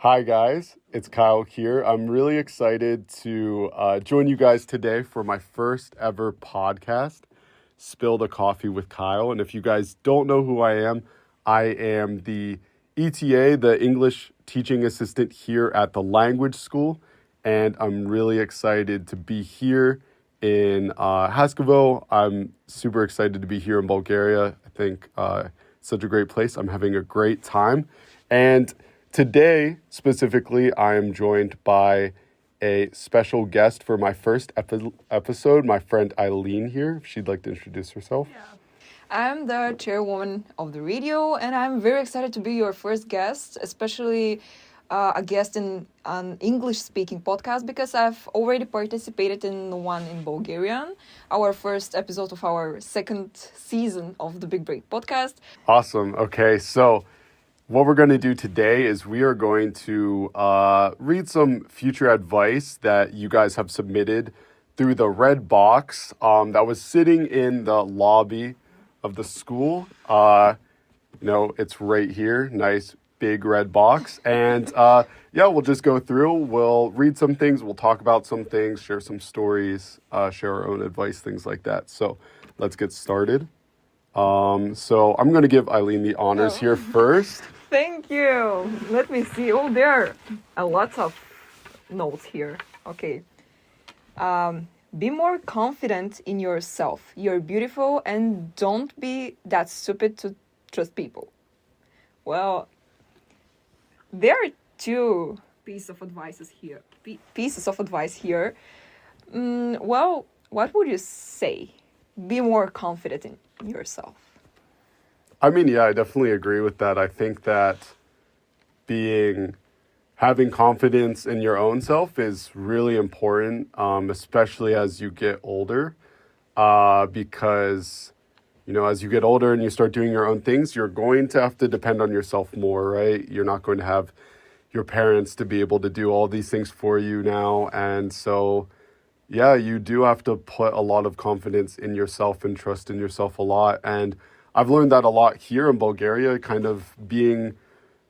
Hi, guys. It's Kyle here. I'm really excited to join you guys today for my first ever podcast, Spill the Coffee with Kyle. And if you guys don't know who I am the ETA, the English teaching assistant here at the language school. And I'm really excited to be here in Haskovo. I'm super excited to be here in Bulgaria. I think it's such a great place. I'm having a great time. And today, specifically, I am joined by a special guest for my first episode, my friend Aylin here. If she'd like to introduce herself. Yeah. I'm the chairwoman of the radio, and I'm very excited to be your first guest, especially a guest in an English-speaking podcast, because I've already participated in one in Bulgarian, our first episode of our second season of the Big Break podcast. Awesome. Okay, so what we're going to do today is we are going to read some future advice that you guys have submitted through the red box that was sitting in the lobby of the school. It's right here. Nice big red box. And we'll just go through. We'll read some things. We'll talk about some things, share some stories, share our own advice, things like that. So let's get started. So I'm going to give Aylin the honors here first. Thank you. Let me see. Oh, there are lots of notes here. Okay. Be more confident in yourself. You're beautiful, and don't be that stupid to trust people. Well, there are two pieces of advice here. Well, what would you say? Be more confident in yourself. I mean, yeah, I definitely agree with that. I think that having confidence in your own self is really important, especially as you get older, because, as you get older and you start doing your own things, you're going to have to depend on yourself more, right? You're not going to have your parents to be able to do all these things for you now. And so, yeah, you do have to put a lot of confidence in yourself and trust in yourself a lot. And I've learned that a lot here in Bulgaria, kind of being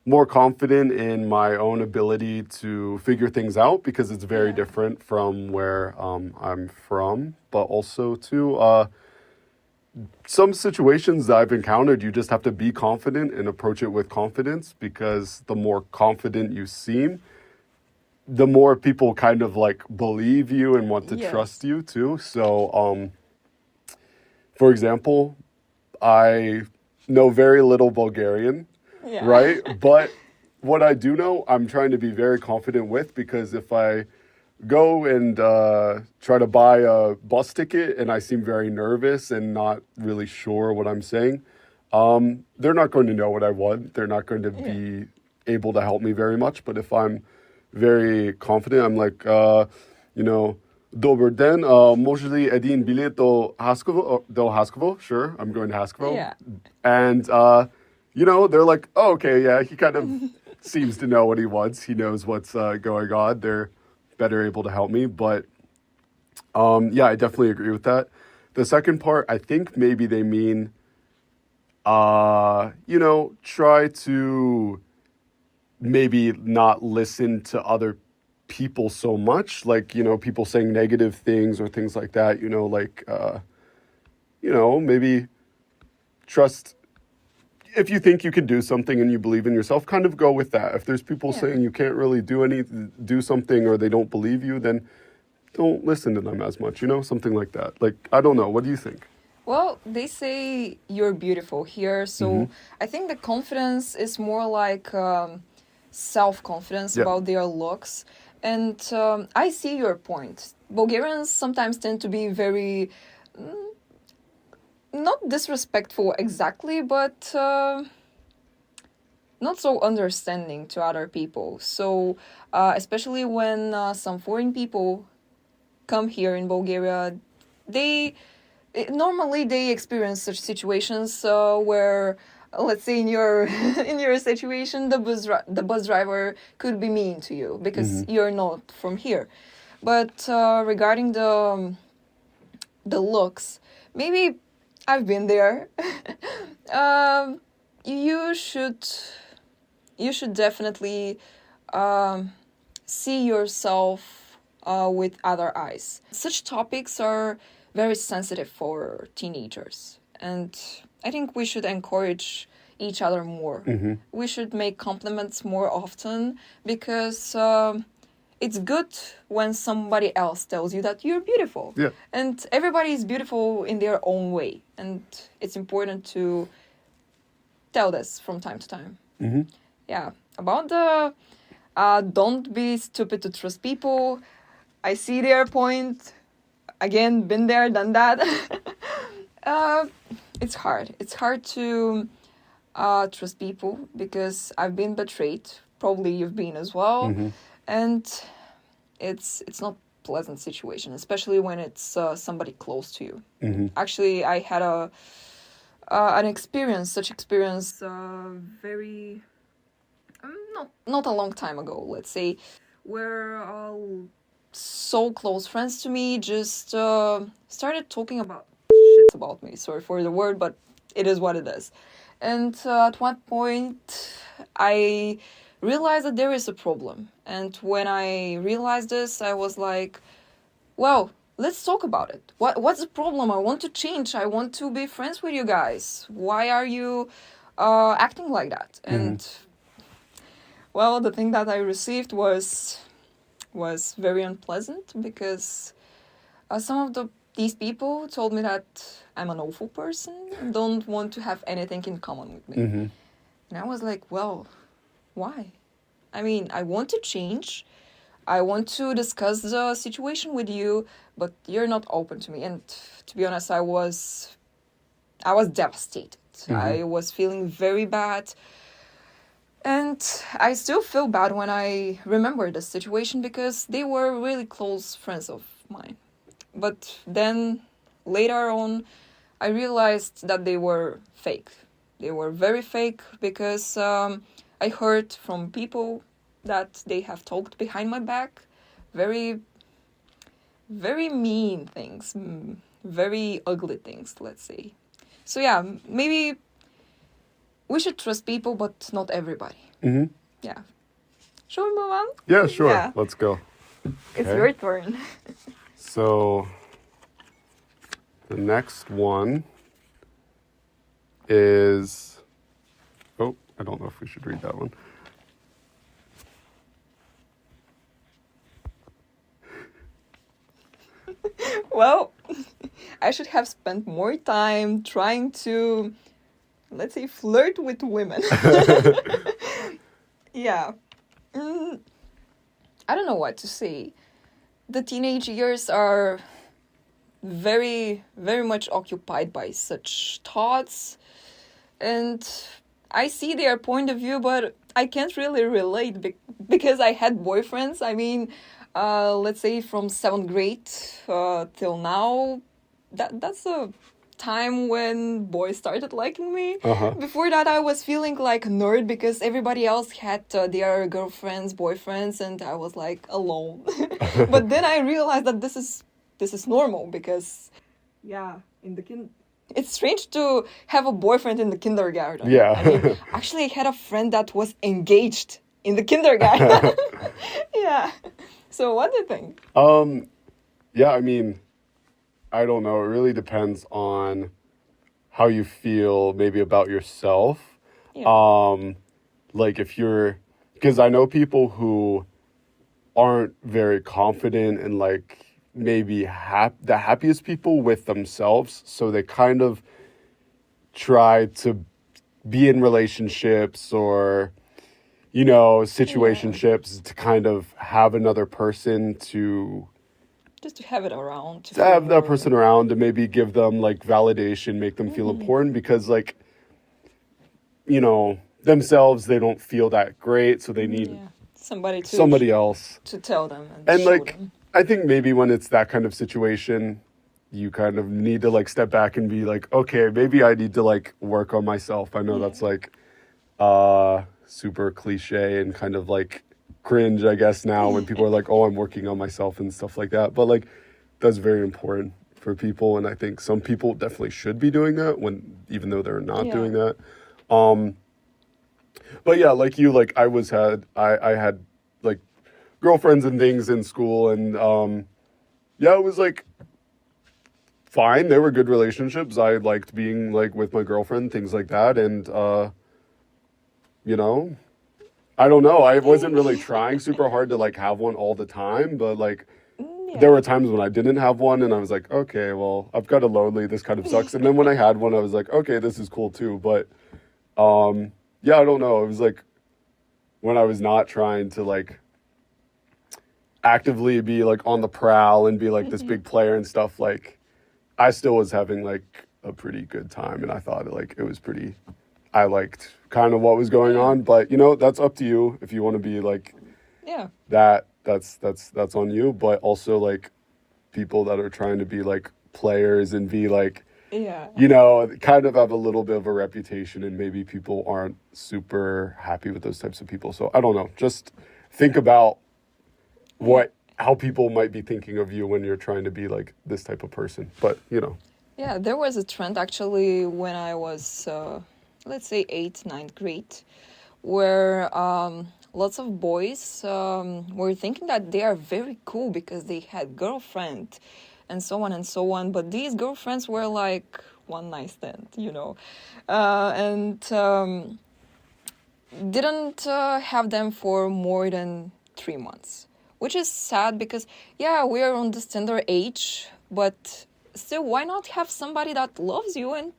more confident in my own ability to figure things out, because it's very different from where I'm from. But also, too, some situations that I've encountered, you just have to be confident and approach it with confidence, because the more confident you seem, the more people kind of like believe you and want to trust you, too. So, for example, I know very little Bulgarian, right? But what I do know, I'm trying to be very confident with, because if I go and try to buy a bus ticket and I seem very nervous and not really sure what I'm saying, they're not going to know what I want. They're not going to be able to help me very much. But if I'm very confident, I'm like, Добър ден, може ли един билет до Haskovo? Sure, I'm going to Haskovo. Yeah. And, they're like, oh, okay, yeah, he kind of seems to know what he wants. He knows what's going on. They're better able to help me. But, I definitely agree with that. The second part, I think maybe they mean, try to maybe not listen to other people so much, like, people saying negative things or things like that, maybe trust. If you think you can do something and you believe in yourself, kind of go with that. If there's people saying you can't really do something, or they don't believe you, then don't listen to them as much, something like that. Like, I don't know. What do you think? Well, they say you're beautiful here, so I think the confidence is more like self-confidence about their looks. And I see your point. Bulgarians sometimes tend to be very, not disrespectful exactly, but not so understanding to other people. So especially when some foreign people come here in Bulgaria, normally they experience such situations where, let's say in your situation, the bus driver could be mean to you because you're not from here. But regarding the looks, maybe I've been there. You should definitely see yourself with other eyes. Such topics are very sensitive for teenagers, and I think we should encourage each other more. We should make compliments more often because it's good when somebody else tells you that you're beautiful. Yeah. And everybody is beautiful in their own way, and it's important to tell this from time to time. Yeah, about the don't be stupid to trust people. I see their point. Again, been there, done that. It's hard. It's hard to trust people because I've been betrayed. Probably you've been as well, and it's not pleasant situation, especially when it's somebody close to you. Actually, I had an experience, such experience, very not a long time ago, let's say, where so close friends to me just started talking about shit about me. Sorry for the word, but it is what it is. And at one point, I realized that there is a problem. And when I realized this, I was like, well, let's talk about it. What's the problem? I want to change. I want to be friends with you guys. Why are you acting like that? And well, the thing that I received was very unpleasant because some of these people told me that I'm an awful person and don't want to have anything in common with me. And I was like, well, why? I mean, I want to change. I want to discuss the situation with you, but you're not open to me. And to be honest, I was devastated. I was feeling very bad. And I still feel bad when I remember the situation because they were really close friends of mine. But then later on, I realized that they were fake. They were very fake because I heard from people that they have talked behind my back very, very mean things, very ugly things, let's say. So yeah, maybe we should trust people, but not everybody. Yeah. Shall we move on? Yeah, sure. Yeah. Let's go. It's Okay. your turn. So the next one is, oh, I don't know if we should read that one. Well, I should have spent more time trying to, let's say, flirt with women. Yeah. I don't know what to say. The teenage years are very, very much occupied by such thoughts. And I see their point of view, but I can't really relate because I had boyfriends. I mean, let's say from 7th grade till now, that's a time when boys started liking me. Before that, I was feeling like a nerd because everybody else had their girlfriends, boyfriends, and I was like alone. But then I realized that this is normal because, yeah, it's strange to have a boyfriend in the kindergarten. Yeah. I mean, actually, I had a friend that was engaged in the kindergarten. Yeah. So what do you think? Yeah, I mean, I don't know. It really depends on how you feel maybe about yourself. Yeah. Like if you're, because I know people who aren't very confident and like maybe the happiest people with themselves. So they kind of try to be in relationships or, you know, situationships to kind of have another person to Just to have it around. to have that person around and maybe give them like validation, make them feel important because like, you know, themselves, they don't feel that great. So they need somebody else to tell them and show like, them. I think maybe when it's that kind of situation, you kind of need to like step back and be like, okay, maybe I need to like work on myself. I know that's like super cliche and kind of like cringe, I guess, now when people are like, oh, I'm working on myself and stuff like that. But like, that's very important for people. And I think some people definitely should be doing that even though they're not doing that. But yeah, like you, like I had like girlfriends and things in school, and yeah, it was like fine. They were good relationships. I liked being like with my girlfriend, things like that, and you know, I don't know. I wasn't really trying super hard to like have one all the time, but like there were times when I didn't have one, and I was like, okay, well, I've got a lonely. This kind of sucks. And then when I had one, I was like, okay, this is cool too. But yeah, I don't know. It was like when I was not trying to like actively be like on the prowl and be like this big player and stuff, like I still was having like a pretty good time, and I thought like it was pretty, I liked kind of what was going on. But you know, that's up to you if you want to be like Yeah. that's on you. But also like people that are trying to be like players and be like, Yeah. you know, kind of have a little bit of a reputation, and maybe people aren't super happy with those types of people. So I don't know. Just think about how people might be thinking of you when you're trying to be like this type of person. But you know. Yeah, there was a trend actually when I was, let's say, 8th, 9th grade, where lots of boys were thinking that they are very cool because they had girlfriend and so on and so on. But these girlfriends were like one night stand, you know, and didn't have them for more than 3 months, which is sad because, yeah, we are on this tender age, but still, why not have somebody that loves you and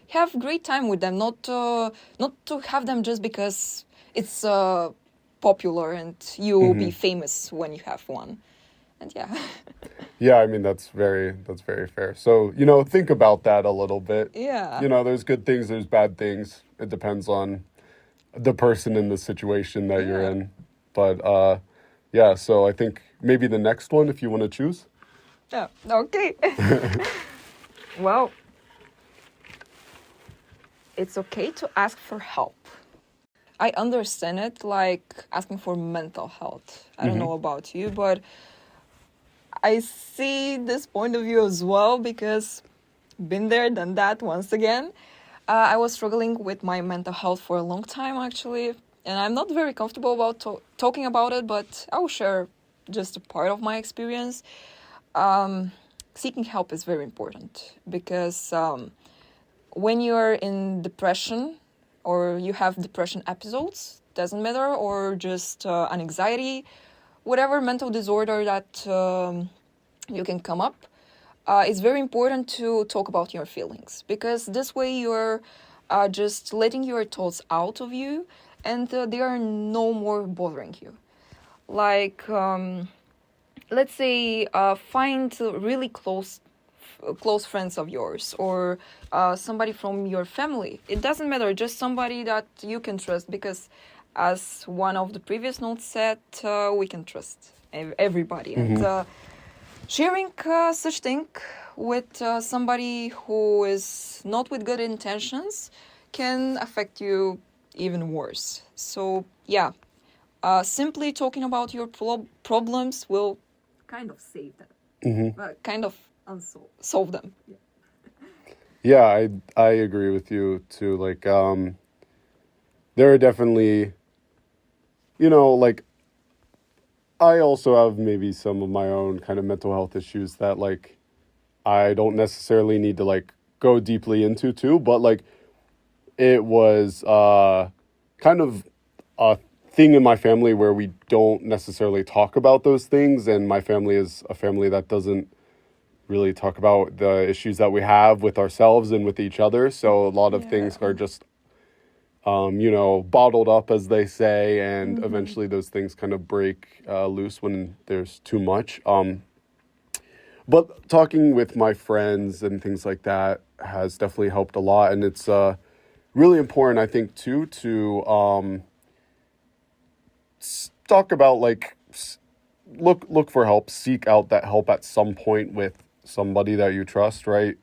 have great time with them, not to have them just because it's popular and you will be famous when you have one. And yeah. Yeah, I mean that's very fair. So, you know, think about that a little bit. Yeah. You know, there's good things, there's bad things. It depends on the person and the situation that you're in. But yeah, so I think maybe the next one if you want to choose. Yeah, okay. Well, it's okay to ask for help. I understand it, like asking for mental health. I don't know about you, but I see this point of view as well because been there, done that once again. I was struggling with my mental health for a long time, actually, and I'm not very comfortable about talking about it, but I will share just a part of my experience. Seeking help is very important because when you're in depression or you have depression episodes, doesn't matter, or just an anxiety, whatever mental disorder that you can come up, it's very important to talk about your feelings because this way you're just letting your thoughts out of you and they are no more bothering you. Like, let's say, find really close friends of yours or somebody from your family. It doesn't matter, just somebody that you can trust because as one of the previous notes said, we can trust everybody. And sharing such thing with somebody who is not with good intentions can affect you even worse. So yeah, simply talking about your problems will kind of save them, kind of solve them. Yeah, I agree with you too. Like there are definitely, you know, like I also have maybe some of my own kind of mental health issues that like I don't necessarily need to like go deeply into too, but like it was kind of a thing in my family where we don't necessarily talk about those things, and my family is a family that doesn't really talk about the issues that we have with ourselves and with each other. So a lot of things are just you know, bottled up, as they say, and eventually those things kind of break loose when there's too much. But talking with my friends and things like that has definitely helped a lot, and it's really important, I think, too, to talk about like look for help, seek out that help at some point with somebody that you trust, right?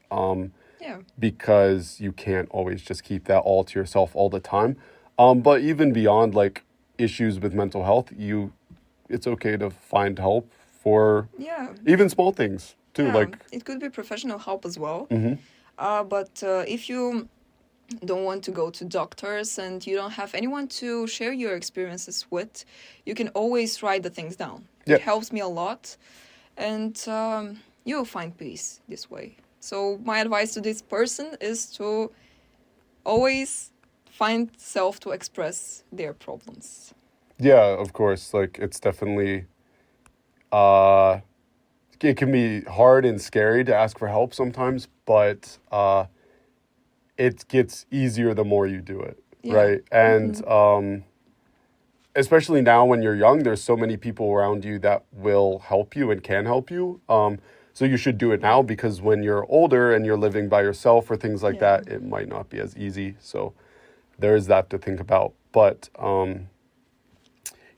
Yeah. Because you can't always just keep that all to yourself all the time. But even beyond like issues with mental health, it's okay to find help for even small things too. Yeah, Like it could be professional help as well. But if you don't want to go to doctors and you don't have anyone to share your experiences with, you can always write the things down. Yeah. It helps me a lot, and you'll find peace this way. So my advice to this person is to always find self to express their problems. Yeah, of course. Like it's definitely uh it can be hard and scary to ask for help sometimes, but it gets easier the more you do it, Yeah. right? And especially now when you're young, there's so many people around you that will help you and can help you. So you should do it now, because when you're older and you're living by yourself or things like Yeah. that, it might not be as easy. So there is that to think about. But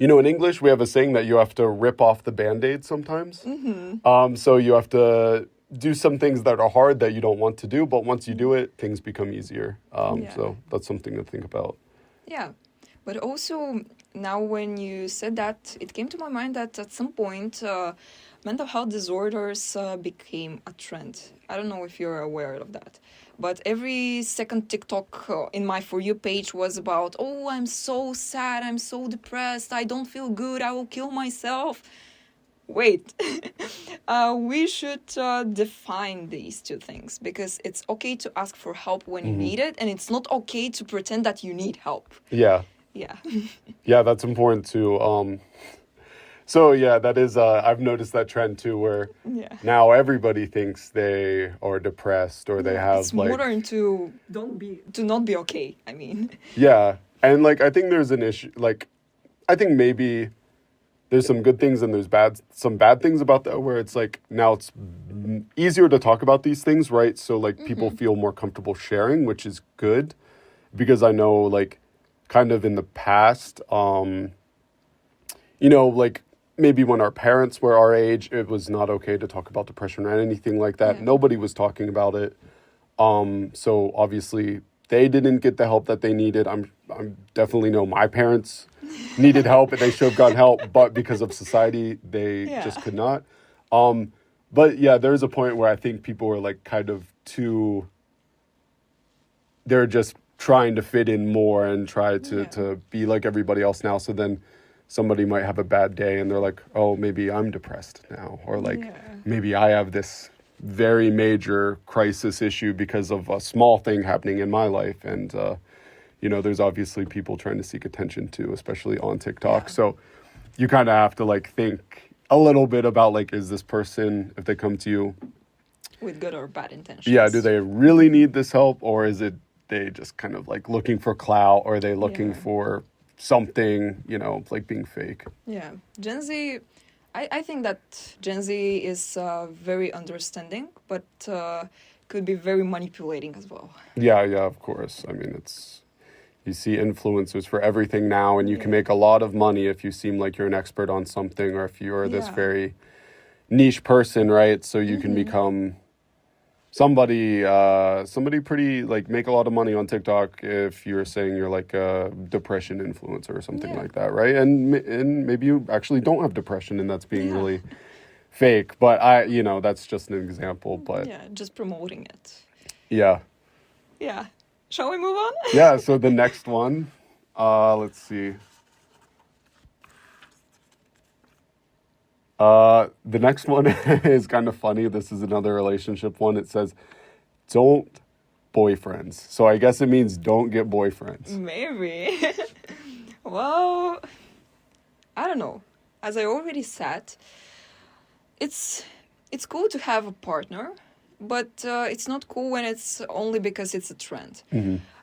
you know, in English, we have a saying that you have to rip off the Band-Aid sometimes. So you have to do some things that are hard that you don't want to do, but once you do it, things become easier. Yeah. So that's something to think about. Yeah, but also now when you said that, it came to my mind that at some point mental health disorders became a trend. I don't know if you're aware of that, but every second TikTok in my For You page was about, oh, I'm so sad, I'm so depressed, I don't feel good, I will kill myself. Wait, we should define these two things, because it's okay to ask for help when you need it, and it's not okay to pretend that you need help. Yeah. Yeah. Yeah, that's important too. So yeah, that is, I've noticed that trend too, where Yeah. now everybody thinks they are depressed or they have It's like, modern to not be okay. I mean, yeah. And like, I think there's an issue, like, I think maybe there's some good things and there's some bad things about that, where it's like, now it's easier to talk about these things, right? So like people feel more comfortable sharing, which is good, because I know like kind of in the past, you know, like maybe when our parents were our age, it was not okay to talk about depression or anything like that. Yeah. Nobody was talking about it. So obviously they didn't get the help that they needed. I'm definitely know my parents needed help and they should have gotten help, but because of society, they Yeah. just could not. But yeah, there's a point where I think people were like kind of they're just trying to fit in more and try to be like everybody else now. So then somebody might have a bad day and they're like, oh, maybe I'm depressed now. Or like, maybe I have this very major crisis issue because of a small thing happening in my life. And, you know, there's obviously people trying to seek attention too, especially on TikTok. Yeah. So you kind of have to like think a little bit about like, is this person, if they come to you, with good or bad intentions. yeah, do they really need this help, or is it they just kind of like looking for clout, or are they looking for something, you know, like being fake? Yeah. Gen Z, I think that Gen Z is very understanding, but could be very manipulating as well. Yeah, of course. I mean, you see influencers for everything now, and you can make a lot of money if you seem like you're an expert on something, or if you're this very niche person, right? So you can become somebody pretty, like, make a lot of money on TikTok if you're saying you're like a depression influencer or something like that, right? And maybe you actually don't have depression, and that's being really fake. But you know, that's just an example. But yeah, just promoting it. Yeah. Shall we move on? Yeah. So the next one, let's see. The next one is kind of funny. This is another relationship one. It says, don't boyfriends. So I guess it means don't get boyfriends. Maybe. Well, I don't know. As I already said, it's cool to have a partner, but it's not cool when it's only because it's a trend.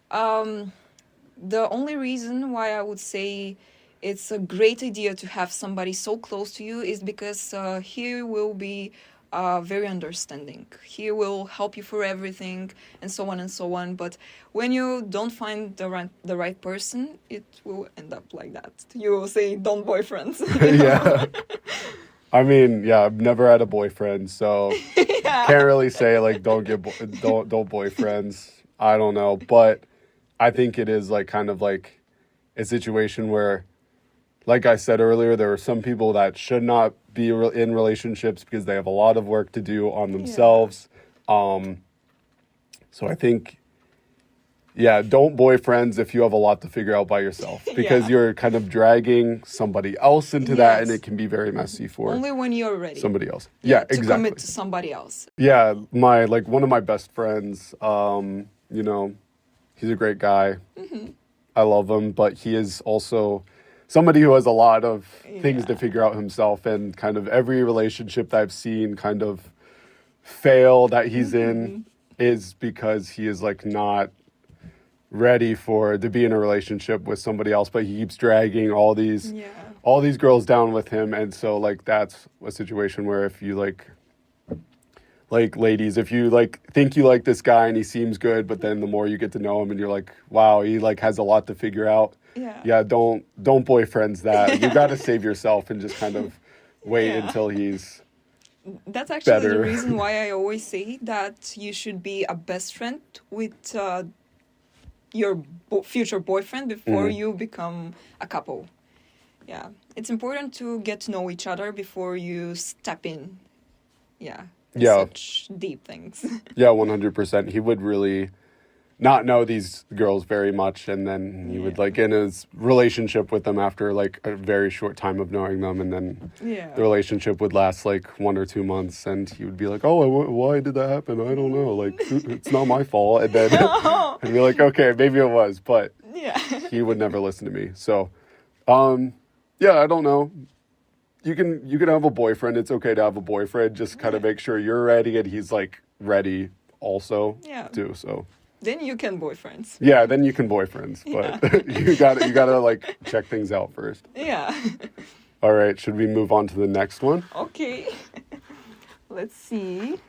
The only reason why I would say it's a great idea to have somebody so close to you is because he will be very understanding. He will help you for everything, and so on and so on. But when you don't find the right person, it will end up like that. You will say, "Don't boyfriends." Yeah. I mean, I've never had a boyfriend, so can't really say like don't boyfriends. I don't know, but I think it is like kind of like a situation where, like I said earlier, there are some people that should not be in relationships because they have a lot of work to do on themselves. So I think, Yeah, don't boyfriends if you have a lot to figure out by yourself because Yeah. you're kind of dragging somebody else into that and Yes. it can be very messy for Only when you're ready. somebody else. Yeah, Yeah, to commit exactly. to somebody else. Yeah, my like one of my best friends, you know, he's a great guy. I love him, but he is also somebody who has a lot of things to Yeah. figure out himself and kind of every relationship that I've seen kind of fail that he's in is because he is like not ready for to be in a relationship with somebody else, but he keeps dragging Yeah. all these girls down with him. And so like that's a situation where if you like ladies, if you like think you like this guy and he seems good, but then the more you get to know him and you're like, wow, he like has a lot to figure out. Yeah. Yeah, don't boyfriends that. You got to save yourself and just kind of wait Yeah. until he's That's actually the better. reason why I always say that you should be a best friend with your future boyfriend before you become a couple. Yeah, it's important to get to know each other before you step in. Yeah, in Yeah. such deep things. Yeah, 100%. He would really not know these girls very much, and then he would Yeah. like in his relationship with them after like a very short time of knowing them, and then Yeah. the relationship would last like 1 or 2 months, and he would be like, "Oh, why did that happen? I don't know. Like, it's not my fault." And then I'd be like, "Okay, maybe it was," but Yeah. he would never listen to me. So, yeah, I don't know. You can have a boyfriend. It's okay to have a boyfriend. Just kind of make sure you're ready and he's like ready also Yeah. too. So. Then you can boyfriends. Yeah, then you can boyfriends, but you gotta like check things out first. Yeah. All right, should we move on to the next one? Okay. Let's see.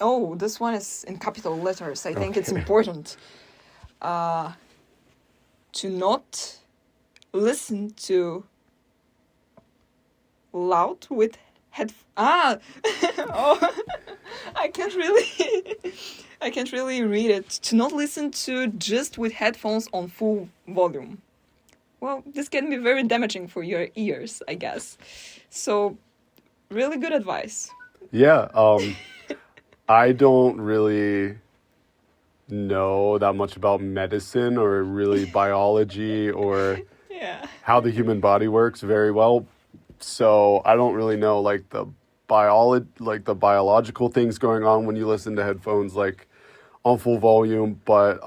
Oh, this one is in capital letters. I think it's Okay. important. To not listen to loud with head. Oh, I can't really read it. To not listen to just with headphones on full volume. Well, this can be very damaging for your ears, I guess. So, really good advice. Yeah, I don't really know that much about medicine or really biology or Yeah. how the human body works very well. So I don't really know like the biological things going on when you listen to headphones like on full volume, but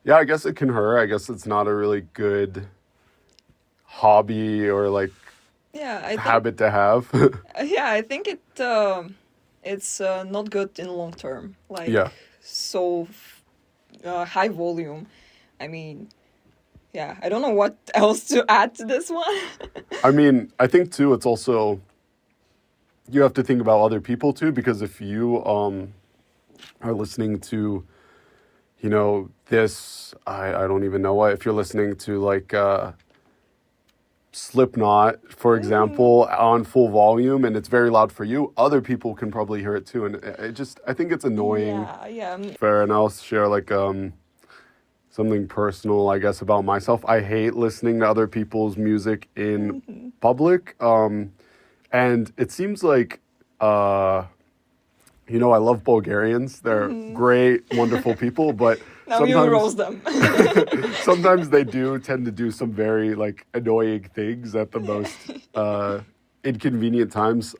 yeah, I guess it can hurt. I guess it's not a really good hobby or like Yeah, I think. habit to have. Yeah, I think it's not good in long term. Like Yeah. so high volume. I mean, yeah, I don't know what else to add to this one. I mean, I think too, it's also, you have to think about other people too, because if you are listening to, you know, this, I don't even know what, if you're listening to like Slipknot, for example, on full volume and it's very loud for you, other people can probably hear it too. And I think it's annoying. Yeah. Fair, and I'll share like something personal, I guess, about myself. I hate listening to other people's music in public. And it seems like, you know, I love Bulgarians. They're great, wonderful people, but Now you roast them. sometimes they do tend to do some very like annoying things at the most inconvenient times.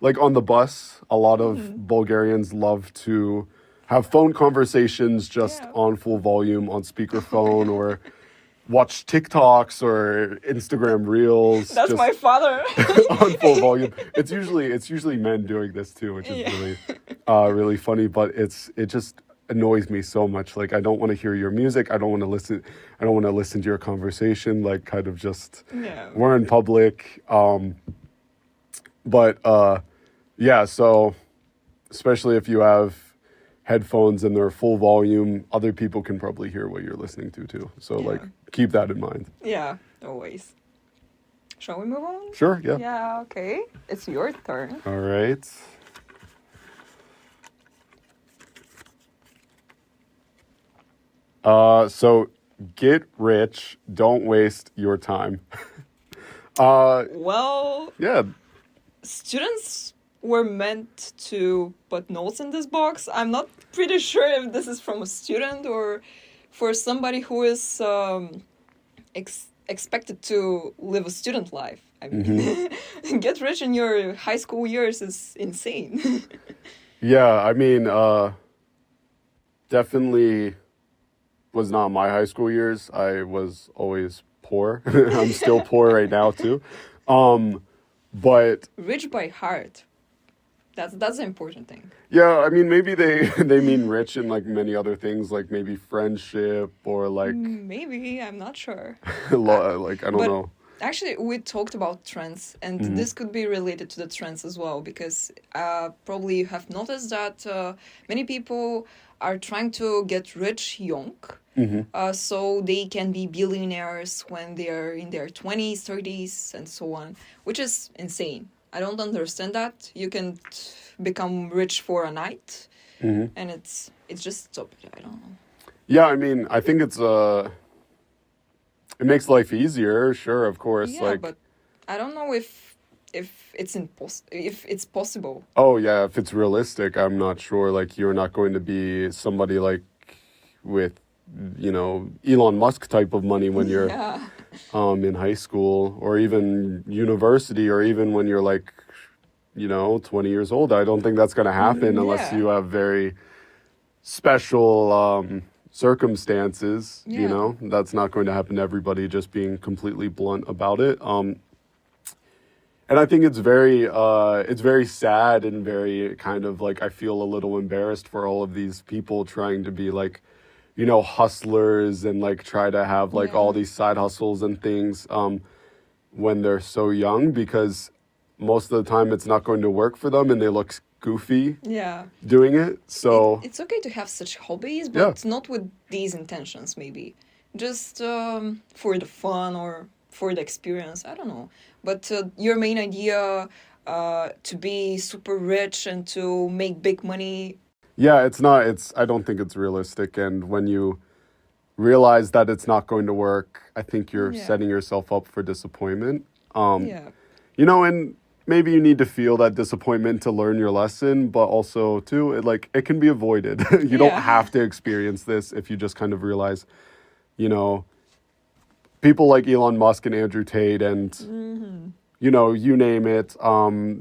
Like on the bus, a lot of Bulgarians love to have phone conversations just Yeah. on full volume on speakerphone or watch TikToks or Instagram Reels. That's just my father. on full volume. It's usually men doing this too, which is Yeah. really funny. But it just annoys me so much. Like I don't want to hear your music. I don't want to listen. I don't want to listen to your conversation. Like kind of just Yeah. we're in public. But yeah. So especially if you have headphones and they're full volume, other people can probably hear what you're listening to too. So like keep that in mind. Yeah, always. Shall we move on? Sure. Yeah. Yeah, okay. It's your turn. All right. So get rich, don't waste your time. Well, Yeah, students were meant to put notes in this box. I'm not pretty sure if this is from a student or for somebody who is expected to live a student life. I mean, get rich in your high school years is insane. Yeah, I mean, definitely was not my high school years. I was always poor. I'm still poor right now too. But Rich by heart. That's the important thing. yeah, I mean, maybe they mean rich in like many other things, like maybe friendship or like Maybe, I'm not sure. like I don't But know. actually, we talked about trends, and this could be related to the trends as well, because probably you have noticed that many people are trying to get rich young, so they can be billionaires when they're in their 20s, 30s, and so on, which is insane. I don't understand that. You can become rich for a night, and it's just stupid. I don't know. Yeah, I mean, I think it makes life easier, sure, of course. Yeah, like but I don't know if if it's possible. oh yeah, if it's realistic, I'm not sure. Like you're not going to be somebody like with, you know, Elon Musk type of money when you're Yeah. in high school or even university or even when you're like, you know, 20 years old. I don't think that's going to happen unless Yeah. you have very special circumstances, you Yeah. know. That's not going to happen to everybody, just being completely blunt about it. And I think it's very sad and very kind of like I feel a little embarrassed for all of these people trying to be like, you know, hustlers and like try to have like all Yeah. these side hustles and things when they're so young, because most of the time it's not going to work for them and they look goofy Yeah. doing it. So It's okay to have such hobbies, Yeah. but not with these intentions, maybe. Just for the fun or for the experience. I don't know. But your main idea to be super rich and to make big money. yeah, I don't think it's realistic. And when you realize that it's not going to work, I think you're Yeah. setting yourself up for disappointment. Yeah. You know, and maybe you need to feel that disappointment to learn your lesson, but also too, it can be avoided. You don't Yeah. have to experience this if you just kind of realize, you know, people like Elon Musk and Andrew Tate and you know, you name it,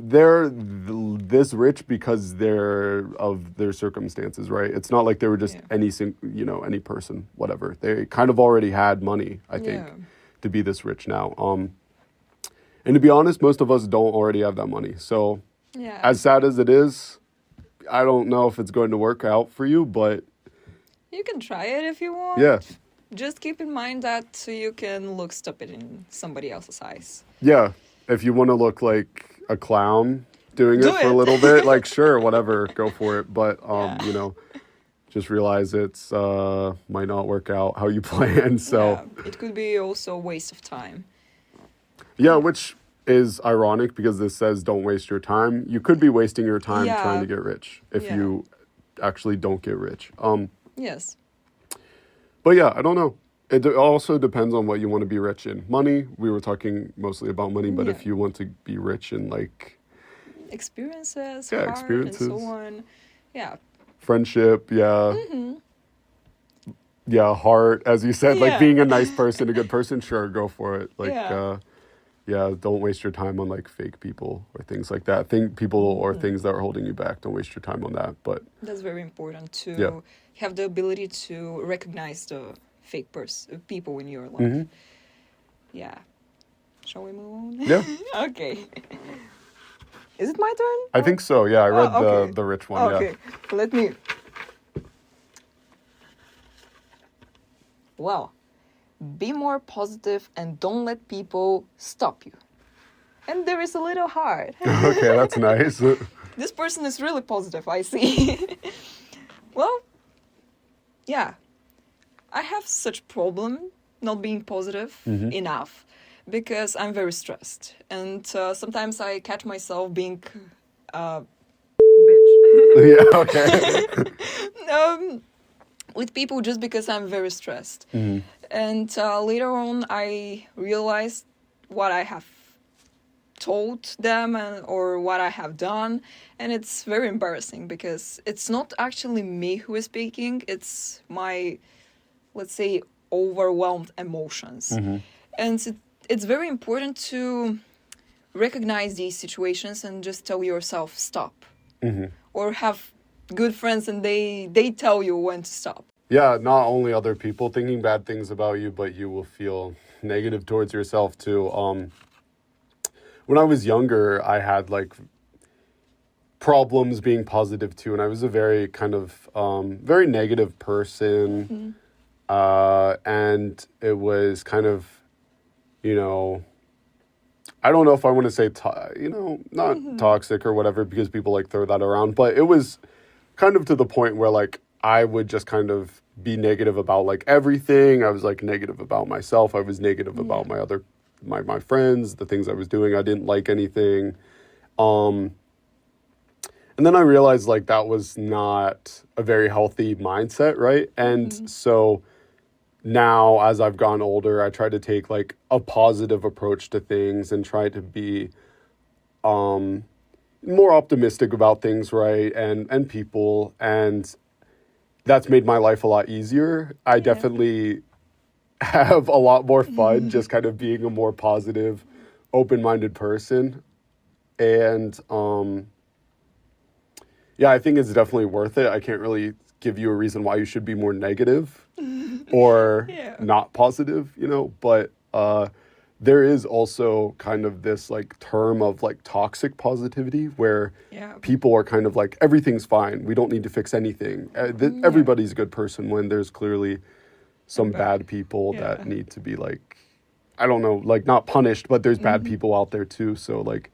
they're this rich because they're of their circumstances, right? It's not like they were just Yeah. any person, whatever. They kind of already had money, I think, Yeah. to be this rich now. And to be honest, most of us don't already have that money. So Yeah. as sad as it is, I don't know if it's going to work out for you, but You can try it if you want. yeah. Just keep in mind that you can look stupid in somebody else's eyes. Yeah, if you want to look like a clown doing Do it for a it. little bit, like sure, whatever, go for it. But Yeah. you know, just realize it's might not work out how you plan. So Yeah, it could be also a waste of time. yeah, which is ironic because this says don't waste your time. You could be wasting your time Yeah. trying to get rich if Yeah. you actually don't get rich. Yes. But yeah, I don't know. It also depends on what you want to be rich in. Money, we were talking mostly about money, but Yeah. if you want to be rich in like Experiences, Yeah, heart, experiences. and so on. Yeah. friendship, yeah. Yeah, heart, as you said, like Yeah. being a nice person, a good person, sure, go for it. Like, Yeah. yeah, don't waste your time on like fake people or things like that. Think people or things that are holding you back. Don't waste your time on that. But That's very important to Yeah. have the ability to recognize the fake people in your life. Yeah. Shall we move on? yeah, Okay. Is it my turn? I think so. Yeah, I read okay. the rich one. Okay. Let me. Well, be more positive and don't let people stop you. And there is a little heart. Yeah. Okay, that's nice. This person is really positive, I see. Well, yeah. I have such problem not being positive enough because I'm very stressed. And sometimes I catch myself being bitch. Yeah, okay. With people just because I'm very stressed. And later on, I realized what I have told them or what I have done, and it's very embarrassing because it's not actually me who is speaking, it's my, let's say, overwhelmed emotions. And it's very important to recognize these situations and just tell yourself stop. Or have good friends and they tell you when to stop. Yeah, not only other people thinking bad things about you, but you will feel negative towards yourself too. When I was younger, I had like problems being positive too, and I was a very kind of very negative person. And it was kind of, you know, I don't know if I want to say, not toxic or whatever, because people like throw that around, but it was kind of to the point where like I would just kind of be negative about like everything. I was like negative about myself. I was negative about my friends, the things I was doing. I didn't like anything. And then I realized like that was not a very healthy mindset, right? And so now as I've gone older, I try to take like a positive approach to things and try to be more optimistic about things, right? And people, and that's made my life a lot easier. I definitely have a lot more fun just kind of being a more positive, open-minded person. And yeah, I think it's definitely worth it. I can't really give you a reason why you should be more negative or not positive, but there is also kind of this like term of like toxic positivity where people are kind of like, everything's fine. We don't need to fix anything. Everybody's a good person, when there's clearly some bad people that need to be like, I don't know, like not punished, but there's bad people out there too. So like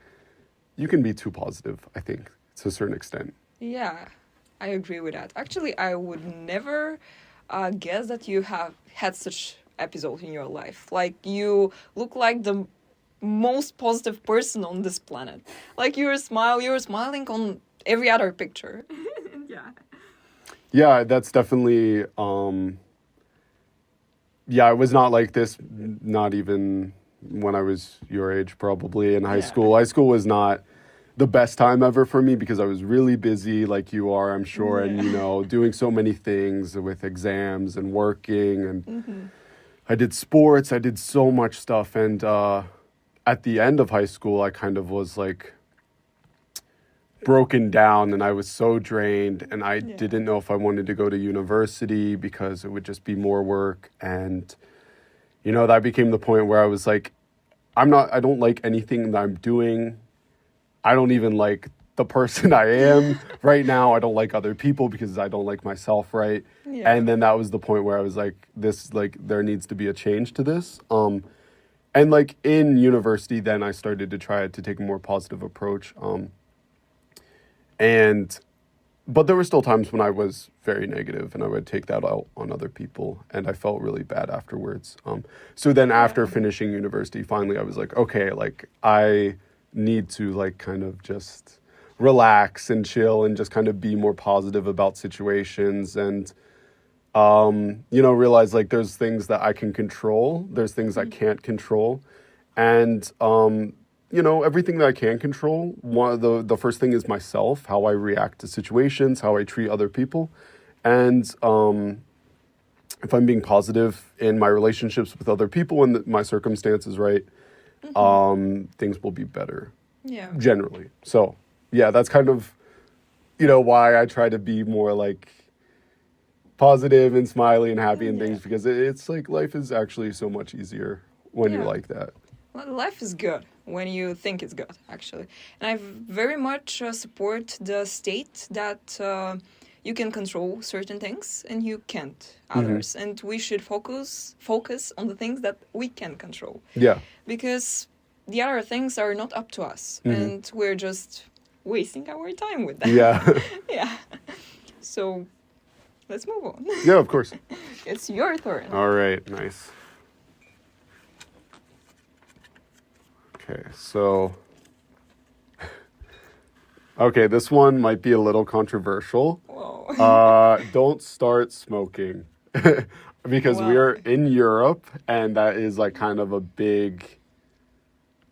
you can be too positive, I think, to a certain extent. Yeah, I agree with that. Actually, I would never guess that you have had such episode in your life. Like, you look like the most positive person on this planet. Like, you're smiling on every other picture. Yeah, that's definitely I was not like this, not even when I was your age, probably in high school. High school was not the best time ever for me because I was really busy, like you are, I'm sure, and doing so many things with exams and working, and I did sports, I did so much stuff, and at the end of high school, I kind of was like broken down, and I was so drained, and I didn't know if I wanted to go to university because it would just be more work, and that became the point where I was like, I don't like anything that I'm doing. I don't even like the person I am right now. I don't like other people because I don't like myself, right? And then that was the point where I was like, there needs to be a change to this. And like in university, then I started to try to take a more positive approach. But there were still times when I was very negative and I would take that out on other people, and I felt really bad afterwards. So then after finishing university, finally I was like, okay, like I need to like kind of just relax and chill and just kind of be more positive about situations, and realize like there's things that I can control, there's things I can't control, and everything that I can control, the first thing is myself, how I react to situations, how I treat other people, and if I'm being positive in my relationships with other people and my circumstances, right, things will be better. Generally. So, yeah, that's kind of, why I try to be more like positive and smiley and happy and things, because it's like life is actually so much easier when you're like that. Well, life is good when you think it's good, actually. And I very much support the state that you can control certain things and you can't others. And we should focus on the things that we can control. Yeah. Because the other things are not up to us. And we're just wasting our time with them. Yeah. So let's move on. Yeah, of course. It's your turn. All right, nice. Okay, so... Okay, this one might be a little controversial. Whoa. Don't start smoking. Because we are in Europe, and that is like kind of a big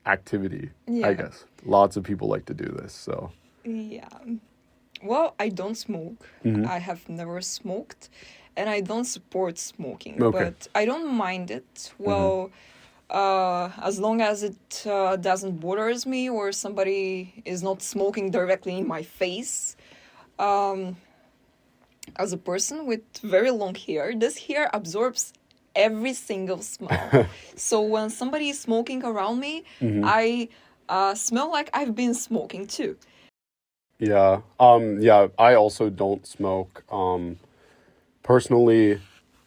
activity, Yeah. I guess. Lots of people like to do this, so. Yeah. Well, I don't smoke. Mhm. I have never smoked, and I don't support smoking. Okay. But I don't mind it. Well, as long as it doesn't bothers me or somebody is not smoking directly in my face. As a person with very long hair, this hair absorbs every single smell. So when somebody is smoking around me, I smell like I've been smoking too. Yeah. Yeah, I also don't smoke. Personally,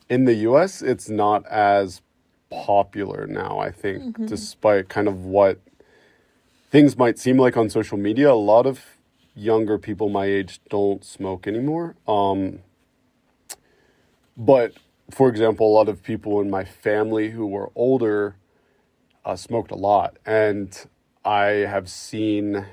in the US, it's not as popular now, I think, despite kind of what things might seem like on social media. A lot of younger people my age don't smoke anymore. But for example, a lot of people in my family who were older smoked a lot, and I have seen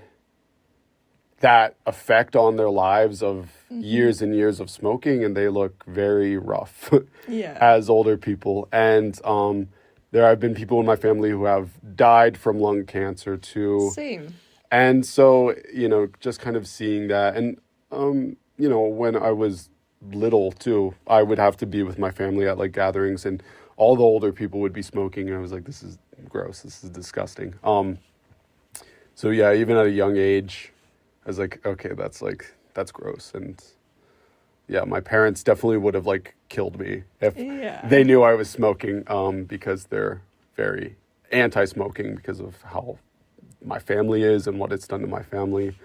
that effect on their lives of years and years of smoking, and they look very rough Yeah. as older people. And there have been people in my family who have died from lung cancer too. Same. And so, just kind of seeing that. And, when I was little too, I would have to be with my family at like gatherings, and all the older people would be smoking. And I was like, this is gross. This is disgusting. So yeah, even at a young age, I was like, okay, that's gross. And yeah, my parents definitely would have like killed me if Yeah. they knew I was smoking, because they're very anti-smoking because of how my family is and what it's done to my family.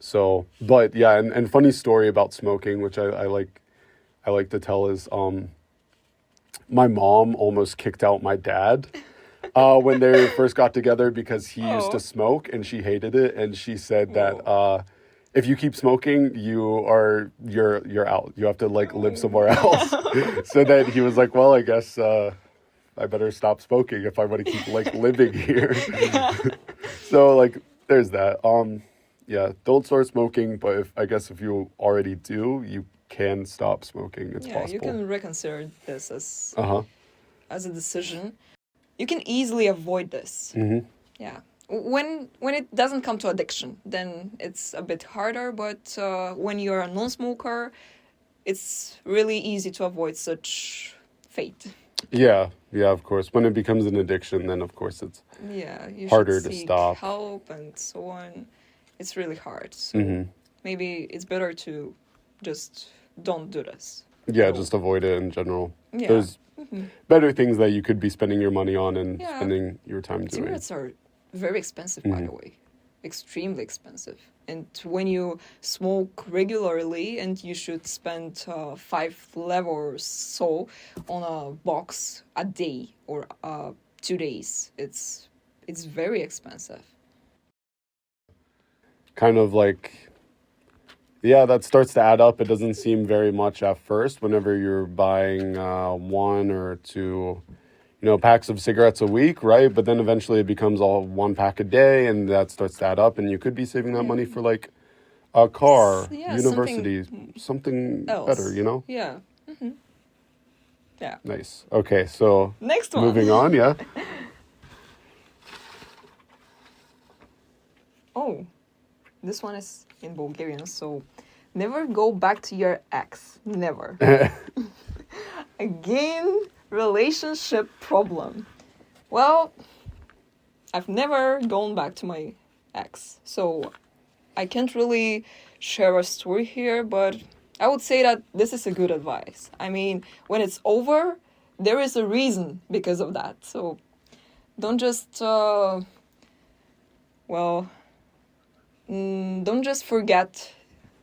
So, but yeah, and funny story about smoking, which I like to tell is, my mom almost kicked out my dad when they first got together because he used to smoke and she hated it, and she said that if you keep smoking, you're out. You have to like live somewhere else. So then he was like, well, I guess I better stop smoking if I want to keep like living here. So like there's that. Yeah, don't start smoking, but I guess if you already do, you can stop smoking. It's Yeah, possible. you can reconsider this as Uh-huh. as a decision. You can easily avoid this. Mm-hmm. Yeah. When it doesn't come to addiction, then it's a bit harder. But when you're a non-smoker, it's really easy to avoid such fate. Yeah, of course. When it becomes an addiction, then of course it's Yeah, you harder should to seek stop. help and so on. It's really hard. So Mm-hmm. maybe it's better to just don't do this. Yeah, No. just avoid it in general. Yeah. There's better things that you could be spending your money on and Yeah. spending your time doing. Cigarettes are very expensive, by the way. Extremely expensive. And when you smoke regularly, and you should spend 5 level or so on a box a day or 2 days, it's very expensive. Kind of like, yeah, that starts to add up. It doesn't seem very much at first whenever you're buying 1 or 2, packs of cigarettes a week, right? But then eventually it becomes all 1 pack a day, and that starts to add up, and you could be saving that money for like a car, Yeah, university, something else. better, Yeah. Yeah. Nice. Okay, so Next one. moving on, yeah. Oh, this one is in Bulgarian, so never go back to your ex. Never. Again, relationship problem. Well, I've never gone back to my ex, so I can't really share a story here, but I would say that this is a good advice. I mean, when it's over, there is a reason because of that. So don't just, don't just forget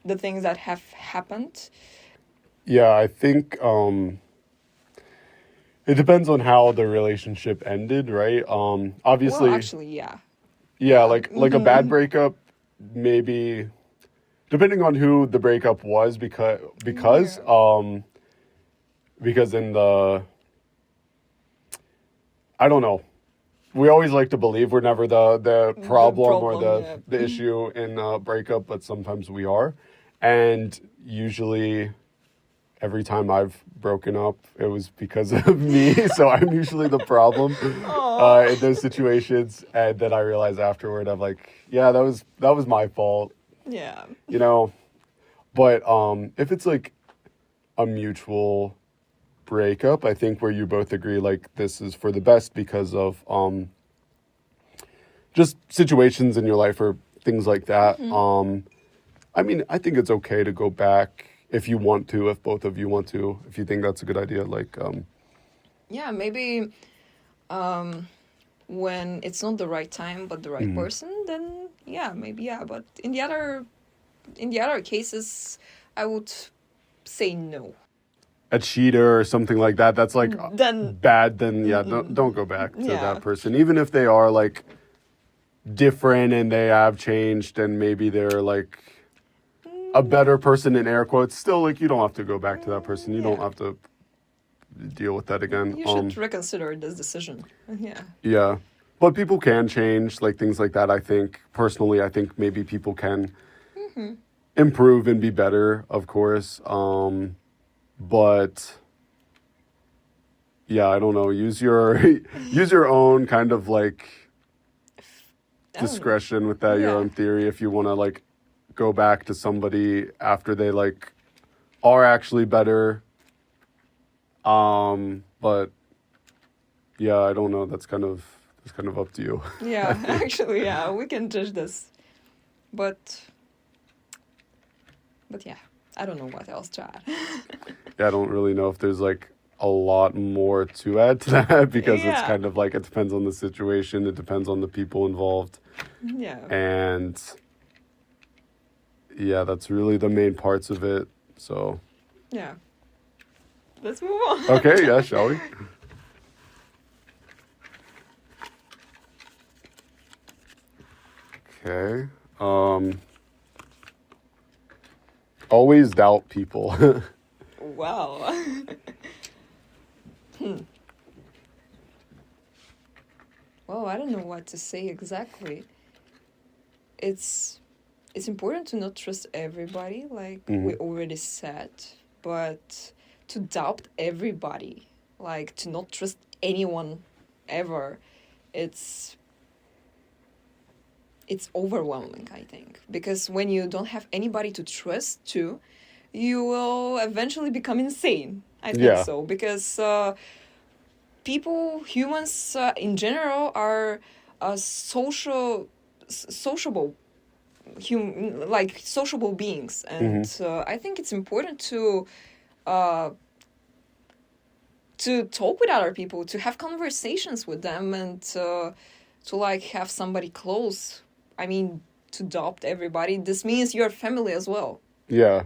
the things that have happened. Yeah, I think it depends on how the relationship ended, right? Obviously, Well, actually, yeah. yeah, like a bad breakup, maybe depending on who the breakup was, because in the, I don't know. We always like to believe we're never the problem or the issue in a breakup, but sometimes we are. And usually every time I've broken up, it was because of me. So I'm usually the problem in those situations. And then I realize afterward, I'm like, yeah, that was my fault, Yeah. you know. But if it's like a mutual breakup, I think where you both agree like this is for the best because of just situations in your life or things like that. I mean, I think it's okay to go back if you want to, if both of you want to, if you think that's a good idea. Like, Yeah, maybe when it's not the right time but the right person, then yeah, maybe yeah. But in the other cases, I would say no. a cheater or something like that, that's like Then bad, then yeah, don't go back to Yeah. that person. Even if they are like different and they have changed and maybe they're like a better person in air quotes, still like you don't have to go back to that person. You don't Yeah. have to deal with that again. you should reconsider this decision. Yeah. Yeah. But people can change, like things like that. I think, personally, I think maybe people can improve and be better, of course. But yeah, I don't know. Use your use your own kind of like discretion with that, your Yeah. own theory if you want to like go back to somebody after they like are actually better. But yeah, I don't know. That's kind of up to you. Yeah, actually, yeah, we can judge this. But yeah, I don't know what else to add. Yeah, I don't really know if there's like a lot more to add to that because it's Yeah. kind of like it depends on the situation, it depends on the people involved, Yeah. and yeah, that's really the main parts of it. So Yeah. Let's move on. okay, yeah, shall we? Okay. Always doubt people. Wow. Well, I don't know what to say exactly. It's important to not trust everybody, like we already said, but to doubt everybody, like to not trust anyone ever, it's overwhelming, I think, because when you don't have anybody to trust to, you will eventually become insane. I think Yeah. so, because humans in general are sociable, like sociable beings, and I think it's important to talk with other people, to have conversations with them, and to like have somebody close. I mean, to adopt everybody. This means your family as well. Yeah.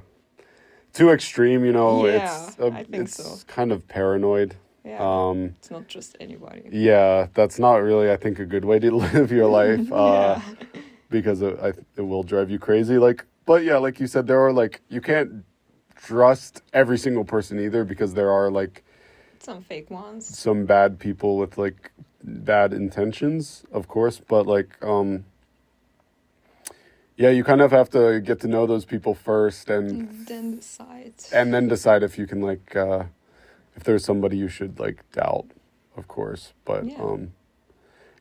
Too extreme, you know. Yeah, it's I think it's so. kind of paranoid. Yeah, it's not just anybody. Yeah, that's not really, I think, a good way to live your life. Yeah. Because it will drive you crazy. Like, but yeah, like you said, there are like you can't trust every single person either because there are like Some fake ones. some bad people with like bad intentions, of course. But like, yeah, you kind of have to get to know those people first And then decide. and then decide if you can like if there's somebody you should like doubt, of course. But Yeah.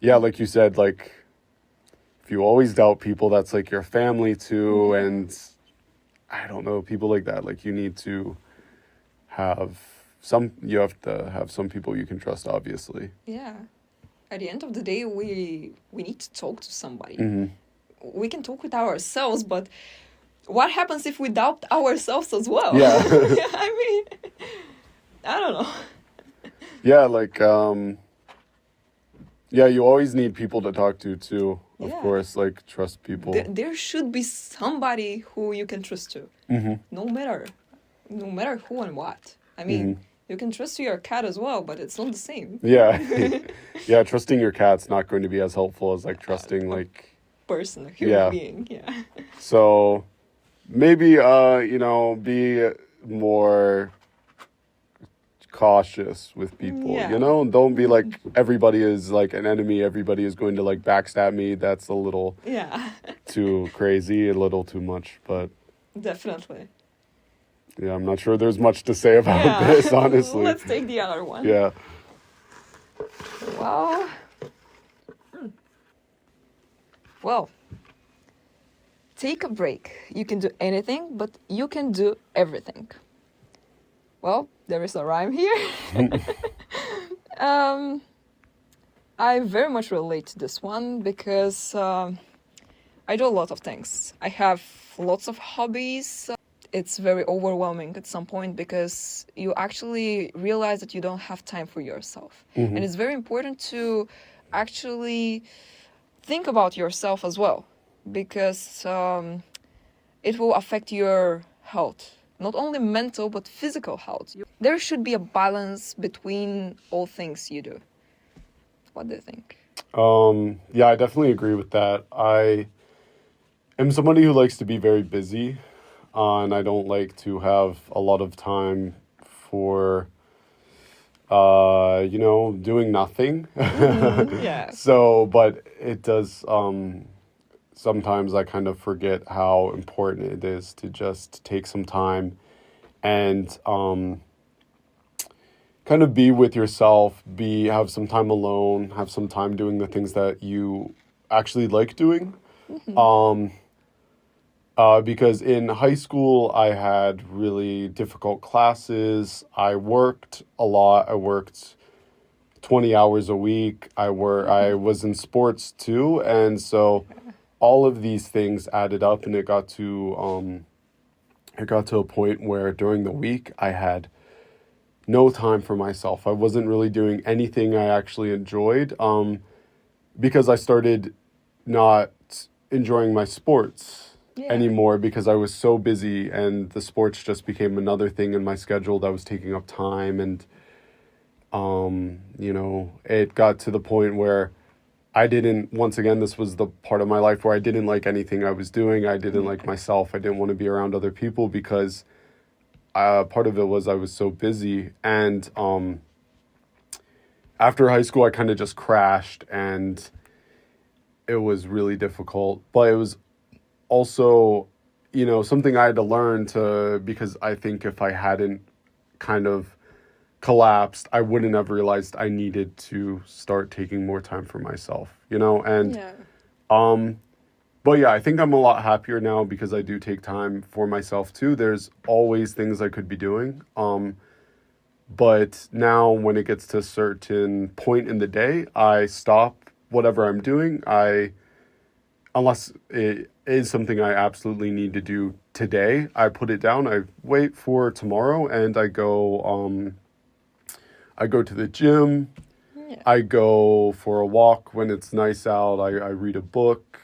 yeah, like you said, like if you always doubt people, that's like your family too, and I don't know, people like that, like you need to have some people you can trust, obviously. Yeah. At the end of the day, we need to talk to somebody. We can talk with ourselves, but what happens if we doubt ourselves as well? Yeah. I mean, I don't know. Yeah, like yeah, you always need people to talk to too, of Yeah. course, like trust people. There should be somebody who you can trust to, no matter who and what. I mean, you can trust to your cat as well, but it's not the same. Yeah. Yeah, trusting your cat's not going to be as helpful as like trusting like Person, a human Yeah. being, yeah. so maybe you know, be more cautious with people, Yeah. you know? Don't be like everybody is like an enemy, everybody is going to like backstab me. That's a little Yeah, too crazy, a little too much, but definitely. Yeah, I'm not sure there's much to say about Yeah. this, honestly. Let's take the other one. Yeah. Well, well, take a break. You can do anything, but you can do everything. Well, there is a rhyme here. um, I very much relate to this one because I do a lot of things. I have lots of hobbies. It's very overwhelming at some point because you actually realize that you don't have time for yourself. And it's very important to actually think about yourself as well because it will affect your health, not only mental but physical health. There should be a balance between all things you do. What do you think? Yeah, I definitely agree with that. I am somebody who likes to be very busy, and I don't like to have a lot of time for, doing nothing. Yeah. So, but it does, sometimes I kind of forget how important it is to just take some time and, kind of be with yourself, have some time alone, have some time doing the things that you actually like doing. Because in high school, I had really difficult classes. I worked a lot. I worked 20 hours a week. I was in sports too. And so all of these things added up, and it got to a point where during the week I had no time for myself. I wasn't really doing anything I actually enjoyed, because I started not enjoying my sports anymore because I was so busy, and the sports just became another thing in my schedule that was taking up time. And, it got to the point where once again, this was the part of my life where I didn't like anything I was doing. I didn't like myself. I didn't want to be around other people because part of it was I was so busy. And after high school, I kind of just crashed, and it was really difficult. But it was also, something I had to learn because I think if I hadn't kind of collapsed, I wouldn't have realized I needed to start taking more time for myself, and but yeah, I think I'm a lot happier now because I do take time for myself too. There's always things I could be doing. But now when it gets to a certain point in the day, I stop whatever I'm doing. Unless it is something I absolutely need to do today, I put it down. I wait for tomorrow, and I go to the gym. Yeah. I go for a walk when it's nice out. I read a book.